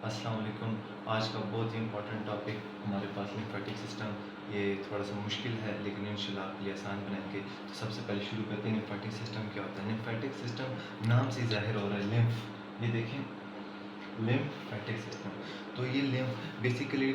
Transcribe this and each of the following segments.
अस्सलाम वालेकुम। आज का बहुत ही इंपॉर्टेंट टॉपिक हमारे पास लिम्फेटिक सिस्टम। ये थोड़ा सा मुश्किल है लेकिन इंशाल्लाह आपके लिए आसान बनाएंगे। तो सबसे पहले शुरू करते हैं लिम्फेटिक सिस्टम क्या होता है। लिम्फेटिक सिस्टम नाम से ज़ाहिर हो रहा है लिम्फ, ये देखें लिम्फेटिक सिस्टम। तो ये लिम्फ बेसिकली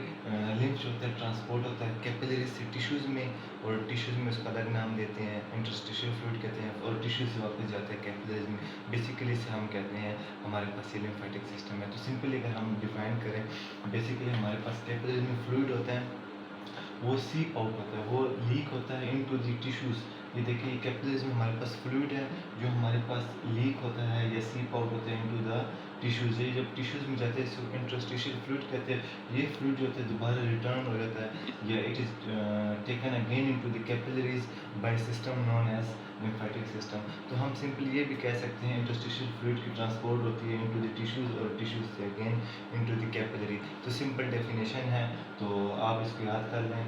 लिम्फ जो होता है ट्रांसपोर्ट होता है कैपिलरीज से टिश्यूज़ में, और टिश्यूज़ में उसका अलग नाम देते हैं, इंटरस्टिशियल फ्लूइड कहते हैं, और टिश्यू से वापस जाता है कैपिलरीज में। बेसिकली इसे हम कहते हैं हमारे पास ये लिम्फेटिक सिस्टम है। तो सिंपली अगर हम डिफाइन करें, बेसिकली हमारे पास कैपिलरीज में फ्लूइड होता है, वो सीप आउट होता है, वो लीक होता है इनटू दी टिश्यूज़। ये देखिए कैपिलरीज में हमारे पास फ्लूइड है जो हमारे पास लीक होता है या सीप आउट होता है इनटू द टिश्यूज़। ये जब टिश्यूज़ में जाते हैं इसको इंटरस्टिशियल फ्लूइड कहते हैं। ये फ्लूइड जो होता है दोबारा रिटर्न हो जाता है या it is taken again into the capillaries by system known as lymphatic system. तो हम सिंपली ये भी कह सकते हैं इंटरस्टिशियल फ्लूइड की ट्रांसपोर्ट होती है इनटू द टिश्यूज़ और टिश्यूज़ से अगेन इनटू द कैपिलरी। तो सिंपल डेफिनेशन है, तो आप इसको याद कर लें।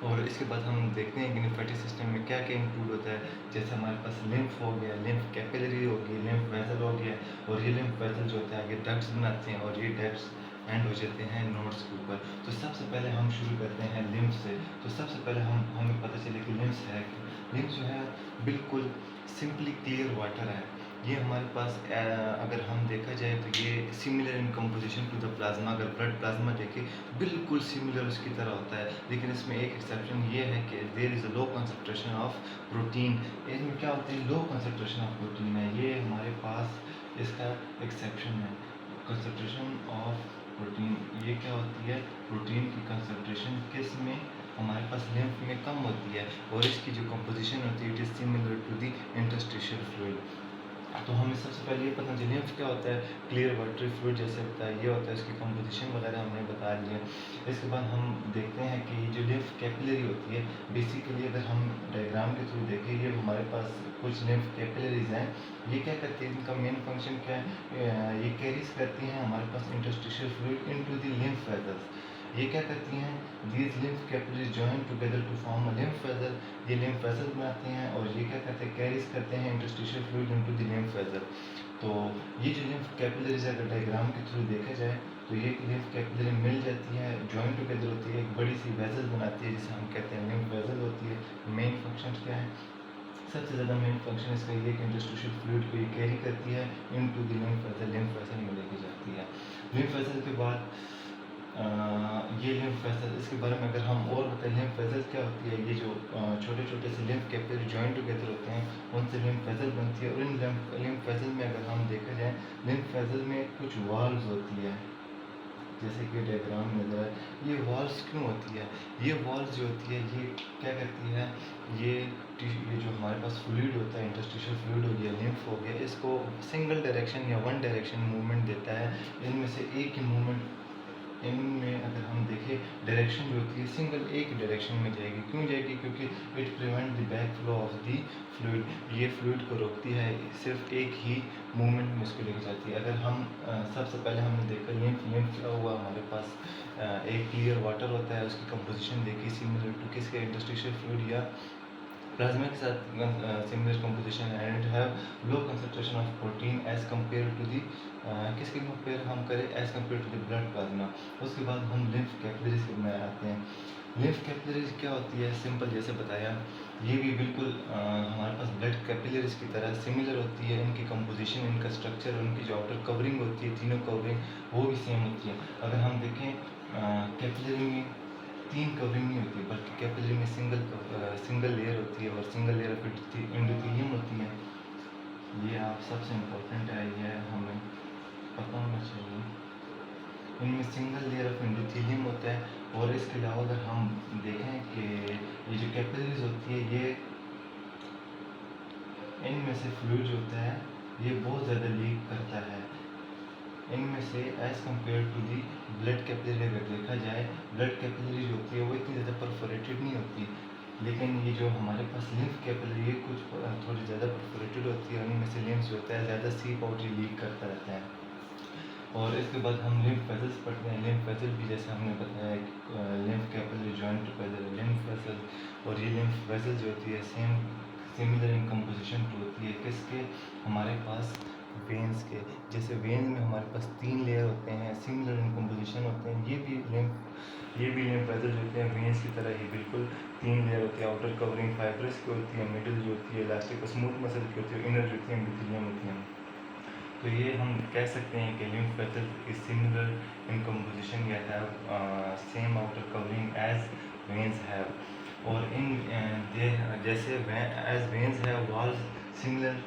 और इसके बाद हम देखते हैं कि लिम्फेटिक सिस्टम में क्या क्या इंक्लूड होता है। जैसे हमारे पास लिम्फ हो गया, लिम्फ कैपिलरी हो गई, लिम्फ वेसल हो गया, और ये लिम्फ वेसल जो होता है आगे डक्ट्स बनाते हैं और ये डक्ट्स एंड हो जाते हैं नोड्स के ऊपर। तो सबसे पहले हम शुरू करते हैं लिम्फ से। तो सबसे पहले हमें पता चले कि लिम्फ है क्या। लिम्फ जो है बिल्कुल सिंपली क्लियर वाटर है। ये हमारे पास अगर हम देखा जाए तो ये similar in composition to the plasma. अगर ब्लड प्लाज्मा देखें बिल्कुल सिमिलर उसकी तरह होता है, लेकिन इसमें एक एक्सेप्शन ये है कि there is a low concentration of protein. इसमें क्या होता है, लो कंसंट्रेशन ऑफ प्रोटीन है, ये हमारे पास इसका एक्सेप्शन है। कंसंट्रेशन ऑफ प्रोटीन ये क्या होती है, प्रोटीन की कंसंट्रेशन किस में, हमारे पास लिम्फ में कम होती है, और इसकी जो कंपोजिशन होती है it is similar to the interstitial fluid. तो हमें सबसे पहले ये पता चलिए लिम्फ क्या होता है। क्लियर वाटरी फ्लूइड जैसे होता है, ये होता है, इसकी कंपोजिशन वगैरह हमने बता दिया। इसके बाद हम देखते हैं कि जो लिम्फ कैपिलरी होती है, बेसिकली अगर हम डायग्राम के थ्रू देखें, ये हमारे पास कुछ लिम्फ कैपिलरीज हैं। ये क्या करती है, इनका मेन फंक्शन क्या है, ये कैरीज करती हैं हमारे पास interstitial fluid into the lymph vessels. ये क्या करती हैं, these lymph capillaries join together to form a lymph vessel. ये लिम्फ वेसल बनाते हैं और ये क्या करते हैं, कैरीज करते हैं interstitial fluid into the lymph vessel. तो ये जो लिम्फ कैपिलरीज अगर डायग्राम के थ्रू देखा जाए तो ये लिम्फ कैपिलरी मिल जाती है, जॉइन टुगेदर होती है, एक बड़ी सी वेसल बनाती है जिसे हम कहते हैं लिम्फ वेसल होती है। मेन फंक्शन क्या है, सबसे ज़्यादा मेन फंक्शन इसका ये कि इंटरस्टिशियल फ्लूइड को ये कैरी करती है इनटू द लिम्फ वेसल में लेके जाती है। लिम्फ वेसल के बाद ये लिम्फ वेसल, इसके बारे में अगर हम और बताएं लिम्फ वेसल क्या होती है, ये जो छोटे छोटे से लिम्फ कैपिलरी जॉइन टुगेदर होते हैं उनसे लिम्फ वेसल बनती है। और इन लिम्फ वेसल में अगर हम देखा जाए, लिम्फ वेसल में कुछ वाल्व्स होती है, जैसे कि डायग्राम में नजर आए। ये वॉल्स क्यों होती है, ये वॉल्स जो होती है ये क्या करती है, ये ये जो हमारे पास फ्लूइड होता है, इंटरस्टिशियल फ्लूइड हो गया, लिम्फ हो गया, इसको सिंगल डायरेक्शन या वन डायरेक्शन मूवमेंट देता है। इनमें से एक ही मूवमेंट, इनमें अगर हम देखें डायरेक्शन जो होती है सिंगल एक डायरेक्शन में जाएगी। क्यों जाएगी, क्योंकि it prevent the back flow of the fluid. ये फ्लूइड को रोकती है, सिर्फ एक ही मूवमेंट में उसको लेके जाती है। अगर हम सबसे पहले हमने देखा लिम्फ क्या हुआ, हमारे पास एक क्लियर वाटर होता है, उसकी कंपोजिशन देखी सिमिलर टू किसके, इंटरस्टिशियल फ्लूइड या प्लाज्मा के साथ similar composition, and have low concentration of protein as compare to the किसके कंपेयर हम करें, as compare to the blood plasma. उसके बाद हम लिम्फ कैपिलरीज के में आते हैं। लिम्फ कैपिलरीज क्या होती है, सिंपल जैसे बताया, ये भी बिल्कुल हमारे पास ब्लड कैपिलरीज की तरह सिमिलर होती है। इनकी कंपोजिशन, इनका स्ट्रक्चर, उनकी जो आउटर कवरिंग होती है, तीनों कवरिंग वो भी सेम होती है। अगर हम देखें कैपिलरी में तीन कवरिंग नहीं होती, बल्कि कैपिलरी में सिंगल लेयर होती है, और सिंगल लेयर ऑफ एंडोथेलियम होती है। ये आप सबसे इम्पोर्टेंट है, ये हमें पता होना चाहिए। इनमें सिंगल लेयर ऑफ एंडोथेलियम होता है। और इसके अलावा अगर हम देखें कि ये जो कैपिलरीज होती है, ये इनमें से फ्लूइड जो होता है ये बहुत ज़्यादा लीक करता है इनमें से, as compare to the blood capillary. अगर देखा जाए ब्लड कैपिलरी जो होती है वो इतनी ज़्यादा परफोरेटेड नहीं होती, लेकिन ये जो हमारे पास लिम्फ कैपिलरी है कुछ थोड़ी ज़्यादा परफोरेटेड होती है। उनमें से लिम्फ जो होता है ज़्यादा सीप आउट लीक करता रहता है। और इसके बाद हम लिम्फ वेसल्स पढ़ते हैं। लिम्फ वेसल भी जैसे हमने बताया कि lymph capillary joint together lymph vessel, और ये लिम्फ वेसल जो होती है same similar in composition to होती है किसके, हमारे पास वेन्स के। जैसे वेन्स में हमारे पास 3 लेयर होते हैं, सिमिलर इन कंपोजिशन होते हैं। ये भी लिम्फ वेसल्स होते हैं वेन्स की तरह ही बिल्कुल 3 लेयर होती है। आउटर कवरिंग फाइब्रस की होती है, मिडिल जो होती है इलास्टिक स्मूथ मसल की होती है, इनर जो होती है एपिथेलियम होती है। तो ये हम कह सकते हैं कि lymph vessel is similar in composition या have same outer covering as veins have. और इन जैसे as veins have walls, similar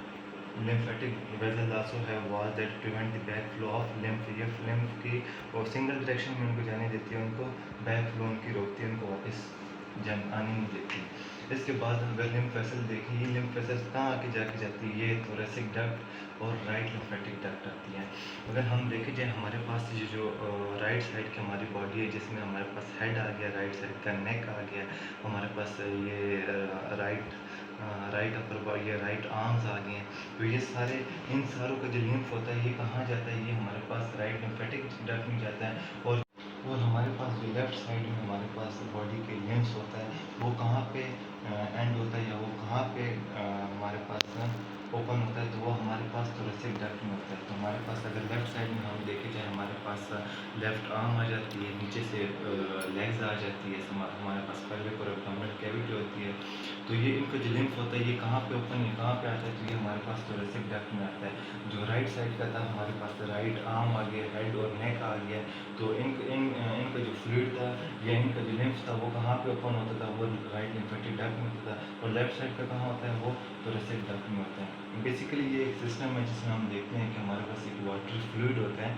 lymphatic vessels also have walls that prevent the backflow of lymph। ये lymph की और सिंगल डायरेक्शन में उनको जाने देती है, उनको बैकफ्लो उनकी रोकती है, उनको वापस आने नहीं देती। इसके बाद अगर लिम्फ वेसल देखिए, ये लिम्फ वेसल कहाँ आके जाके जाती है, ये थोरेसिक डक्ट और राइट लिम्फेटिक डक्ट आती है। अगर हम देखें जाए हमारे पास ये जो राइट साइड की हमारी बॉडी है, जिसमें हमारे पास हेड आ गया, राइट साइड का नेक आ गया, हमारे पास ये राइट अपर बॉडी या राइट आर्म्स आ गए हैं। तो ये सारे इन सारों का जो लिम्फ होता है ये कहाँ जाता है, ये हमारे पास राइट लिम्फेटिक डक्ट में जाता है। और हमारे पास जो लेफ़्ट साइड में हमारे पास बॉडी के लिम्फ्स होता है, वो कहाँ पे एंड होता है या वो कहाँ पे हमारे पास ओपन होता है, तो वो हमारे पास थोरेसिक डक्ट में होता है। तो हमारे पास अगर लेफ़्ट साइड में हम देखे जाए, हमारे पास लेफ़्ट आर्म आ जाती है, नीचे से लेग्स आ जाती है, हमारे पास पेल्विक और एब्डोमिनल कैविटी होती है। तो ये इनका जो लिम्फ होता है ये कहाँ पे ओपन है, कहाँ पे आता है, तो ये हमारे पास थोरेसिक डक्ट में आता है। जो राइट साइड का था हमारे पास राइट आर्म आ गया, हेड और नेक आ गया, तो इनका जो फ्लूइड था या इनका जो लिम्फ था वो कहाँ पे ओपन होता था, वो राइट लिम्फेटिक डक्ट में होता था। और लेफ्ट साइड का कहाँ होता है, वो थोरेसिक डक्ट में होता है। बेसिकली ये एक सिस्टम है जिसमें हम देखते हैं कि हमारे पास एक वाटरी फ्लूइड होता है,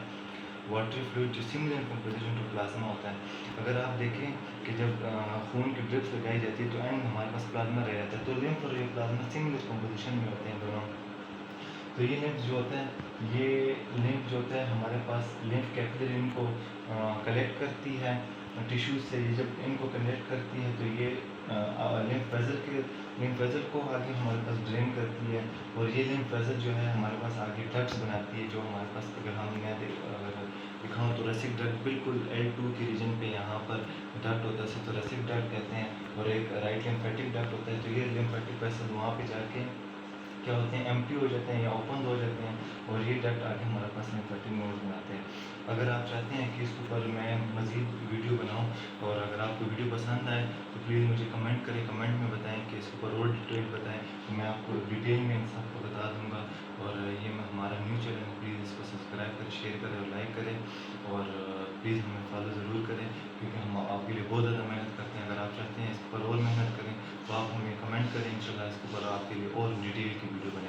वाटरी फ्लूइड जो सिमिलर कंपोजिशन टू प्लाज्मा होता है। अगर आप देखें कि जब खून की ड्रिप्स लगाई जाती है तो एंड हमारे पास प्लाज्मा रह जाता है, तो लिम्फ और ये प्लाज्मा सिमिलर कंपोजिशन में होते हैं दोनों। तो ये लिम्फ जो होता है, ये लिम्फ जो होता है हमारे पास लिम्फ कैपिलरी इनको कलेक्ट करती है टिश्यूज से। ये जब इनको कलेक्ट करती है तो ये लिम्फ वेसल को आगे हमारे पास ड्रेन करती है। और ये लिम्फ वेसल जो है हमारे पास आगे डक्ट्स बनाती है, जो हमारे पास अगर हम अगर दिखाऊँ तो रसिक डक्ट बिल्कुल L2 के रीजन पे यहाँ पर डक्ट होता है, उसे तो रसिक डक्ट कहते हैं। और एक राइट लिम्फेटिक डक्ट होता है। तो ये लिम्फेटिक वेसल वहाँ पे जाके क्या होते हैं, एम्प्टी हो जाते हैं या ओपन हो जाते हैं, और ये डक्ट आगे हमारे पास लिम्फेटिक नोड्स बनाते हैं। अगर आप चाहते हैं कि इसके ऊपर मैं मज़ीद वीडियो बनाऊं और अगर आपको वीडियो पसंद आए तो प्लीज़ मुझे कमेंट करें, कमेंट में बताएं कि इसके ऊपर और डिटेल बताएं, तो मैं आपको डिटेल में इन सबको बता दूंगा। और ये हमारा न्यू चैनल है, प्लीज़ इसको सब्सक्राइब करें, शेयर करें और लाइक करें, और प्लीज़ हमें फॉलो ज़रूर करें, क्योंकि हम आपके लिए बहुत ज़्यादा मेहनत करते हैं। अगर आप चाहते हैं इसके ऊपर और मेहनत करें तो आप हमें कमेंट करें, इंशाल्लाह इसके ऊपर आपके लिए और डिटेल की वीडियो बने।